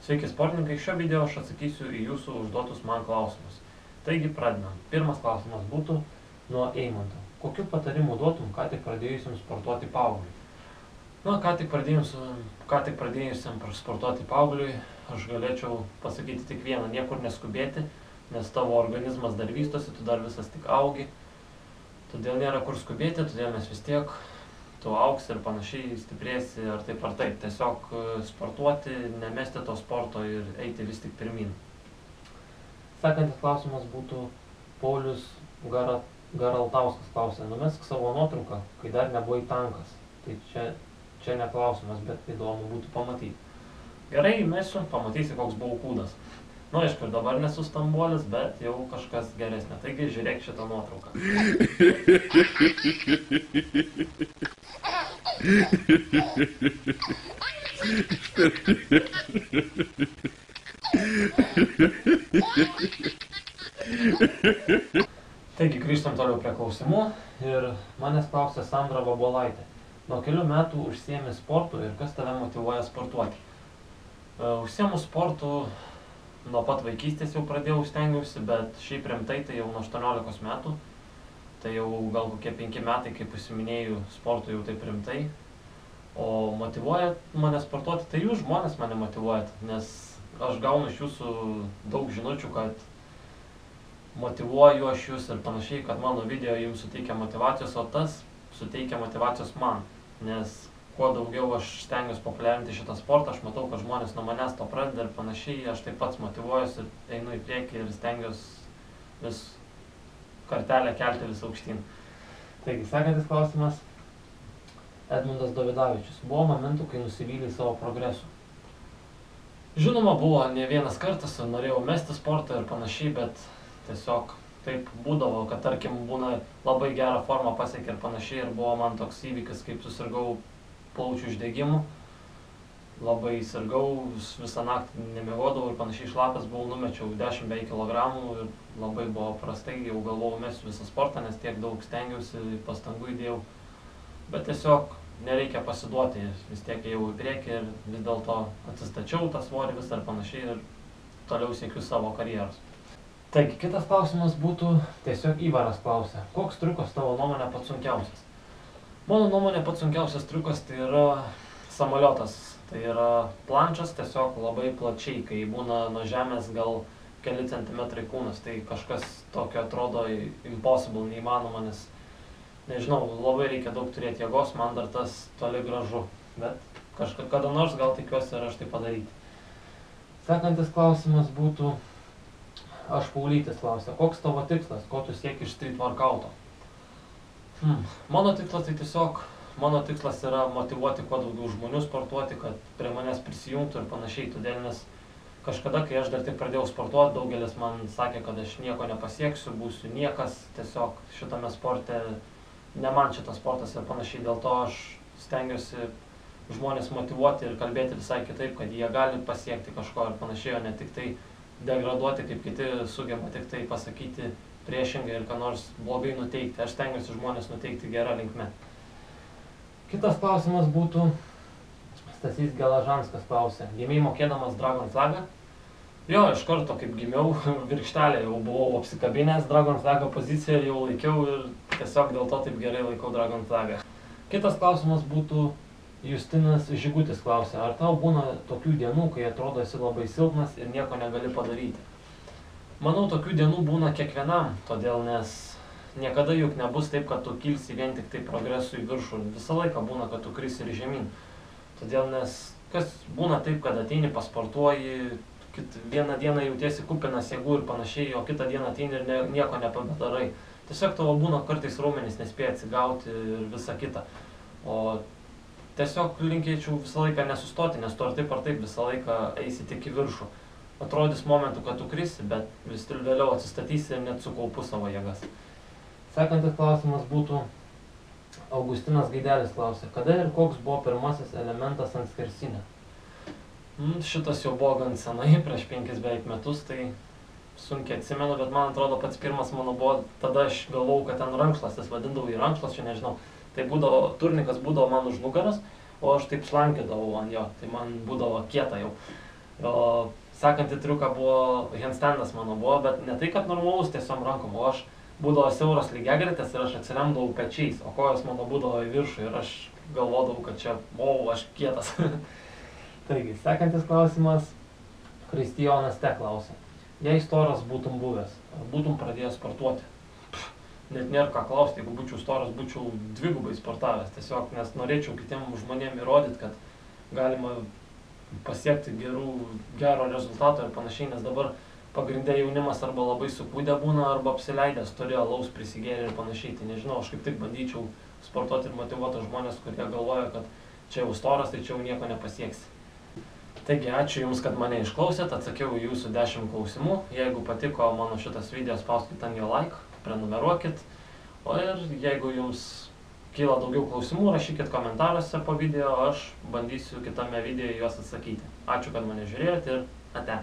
Sveiki sportininkai, šio video aš atsakysiu į jūsų užduotus man klausimus. Taigi pradedam. Pirmas klausimas būtų nuo Eimanto. Kokiu patarimu duotum ką tik pradėjusiam sportuoti paaugliui? Ką tik pradėjusiam sportuoti paaugliui aš galėčiau pasakyti tik vieną: niekur neskubėti, nes tavo organizmas dar vystosi, tu dar visas tik augi. Todėl nėra kur skubėti, todėl mes vis tiek tu auksi ir panašiai, stiprėsi ar taip. Tiesiog sportuoti, nemesti to sporto ir eiti vis tik pirmin. Sekantis klausimas būtų Paulius Garaltauskas klausė. Numesk savo nuotrauką, kai dar nebuvai tankas. Tai čia ne klausimas, bet įdomu būtų pamatyti. Gerai, mesiu, pamatysi, koks buvau kūdas. Aišku, ir dabar nesu stambuolis, bet jau kažkas geresnė. Taigi žiūrėk šitą nuotrauką. Taigi grįžtam toliau prie klausimų ir manęs klausė Sandra Babolaitė. Nuo kelių metų užsiemi sportu ir kas tave motyvuoja sportuoti? Užsiemu sportu nuo pat vaikystės jau pradėjau, stengiausi, bet šiaip rimtai tai jau nuo 18 metų. Tai jau gal kokie 5 metai, kaip užsiminėjau, sportu jau taip rimtai. O motyvuoja mane sportuoti, tai jūs žmonės mane motyvuojat, nes aš gaunu iš jūsų daug žinučių, kad motyvuoju aš jūs ir panašiai, kad mano video jums suteikia motyvacijos, o tas suteikia motyvacijos man. Nes kuo daugiau aš stengiuosi populiarinti šitą sportą, aš matau, kad žmonės nuo manęs to pradeda ir panašiai, aš taip pats motyvuojuosi ir einu į priekį ir stengiuosi vis kartelę kelti vis aukštyn. Taigi, sekantis klausimas. Edmundas Dovidavičius. Buvo momentų, kai nusivylei savo progresu? Žinoma, buvo ne vienas kartas, norėjau mesti sportą ir panašiai, bet tiesiog taip būdavo, kad tarkim būna labai gerą formą pasiekia ir panašiai, ir buvo man toks įvykis, kaip susirgau plaučių uždegimu. Labai sirgau, visą naktį nemiegodavau ir panašiai, šlapias buvau, numečiau 10 beveik kilogramų ir labai buvo prastai, jau galvojau mesiu visą sportą, nes tiek daug stengiausi, pastangų įdėjau. Bet tiesiog nereikia pasiduoti, vis tiek ėjau į priekį ir vis dėlto atsistačiau tą svorį visą ir panašiai ir toliau siekiu savo karjeros. Taigi, kitas klausimas būtų, tiesiog Ivaras klausė, koks triukas tavo nuomonė pats sunkiausias? Mano nuomonė pats sunkiausias triukas tai yra samoliotas, tai yra plančas tiesiog labai plačiai, kai būna nuo žemės gal keli centimetrai kūnas, tai kažkas tokio atrodo impossible, neįmanoma, nes nežinau, labai reikia daug turėti jėgos, man dar tas toli gražu, bet kada nors gal tikiuosi ir aš tai padaryti. Sekantis klausimas būtų, aš Paulytis klausė, koks tavo tikslas, ko tu sieki iš street workouto? Mano tikslas tai tiesiog, mano tikslas yra motyvuoti kuo daugiau žmonių sportuoti, kad prie manęs prisijungtų ir panašiai, todėl nes kažkada, kai aš dar tik pradėjau sportuoti, daugelis man sakė, kad aš nieko nepasieksiu, būsiu niekas, tiesiog šitame sporte ne man šitas sportas ir panašiai, dėl to aš stengiuosi žmonės motyvuoti ir kalbėti visai kitaip, kad jie gali pasiekti kažko ir panašiai, o ne tik tai degraduoti, kaip kiti sugeba tik tai pasakyti priešingai ir ką nors blogai nuteikti. Aš stengiuosi žmonės nuteikti gerą linkme. Kitas klausimas būtų, Stasys Gelažanskas klausė, gimei mokėdamas Dragon Flagą? Jo, iš karto, kaip gimiau, virkštelė jau buvau apsikabinęs Dragon Flagą poziciją ir jau laikiau ir tiesiog dėl to taip gerai laikau Dragon Flagą. Kitas klausimas būtų, Justinas Žigutis klausė, ar tau būna tokių dienų, kai atrodo esi labai silpnas ir nieko negali padaryti? Manau, tokių dienų būna kiekvienam, todėl nes niekada juk nebus taip, kad tu kilsi vien tik tai progresu į viršų. Visą laiką būna, kad tu krisi ir žemyn. Todėl nes kas būna taip, kad ateini pasportuoji, vieną dieną jautiesi kupinas jėgų ir panašiai, o kitą dieną ateini ir nieko nepadarai. Tiesiog tavo būna kartais raumenys nespėja atsigauti ir visa kita. O tiesiog linkėčiau visą laiką nesustoti, nes tu ar taip visą laiką eisi tik į viršų. Atrodys momentų, kad tu krisi, bet vis ir vėliau atsistatysi ir net sukaupu savo jėgas. Sekantis klausimas būtų, Augustinas Gaidelis klausė, kada ir koks buvo pirmasis elementas ant skersinio? Šitas jau buvo gan senai, prieš 5 beveik metus, tai sunkiai atsimenu, bet man atrodo pats pirmas mano buvo, tada aš galvojau, kad ten rankšluostis, vadindavau į rankšluostį, nežinau. Tai būdavo, turnikas būdavo man už nugaras, o aš taip slankydavau ant jo, tai man būdavo kieta jau. O sekantį triuką buvo, handstandas mano buvo, bet ne tai, kad normalus tiesiog rankom, o aš būdavo siauros lygiagretės ir aš atsiremdavau pečiais, o kojos mano būdavo į viršų ir aš galvodavau, kad čia, aš kietas. Taigi, sekantis klausimas, Kristijonas te klausia. Jei storas būtum buvęs, ar būtum pradėjęs sportuoti? Net nėra ką klausti, jeigu būčiau storas, būčiau dvigubai sportavęs, tiesiog, nes norėčiau kitiem žmonėm įrodyti, kad galima pasiekti gero rezultato ir panašiai, nes dabar pagrindė jaunimas arba labai sukūdę būna, arba apsileidęs, turi alaus prisigėrę ir panašiai, tai nežinau, aš kaip tik bandyčiau sportuoti ir motyvuoti žmonės, kurie galvoja, kad čia jau storas, tai čia jau nieko nepasieksi. Taigi, ačiū Jums, kad mane išklausėt, atsakiau į Jūsų 10 klausimų. Jeigu patiko mano šitas video, spauskit ant jo like, prenumeruokit. O ir jeigu Jums kyla daugiau klausimų, rašykit komentaruose po video, aš bandysiu kitame video juos atsakyti. Ačiū, kad mane žiūrėjot ir ate.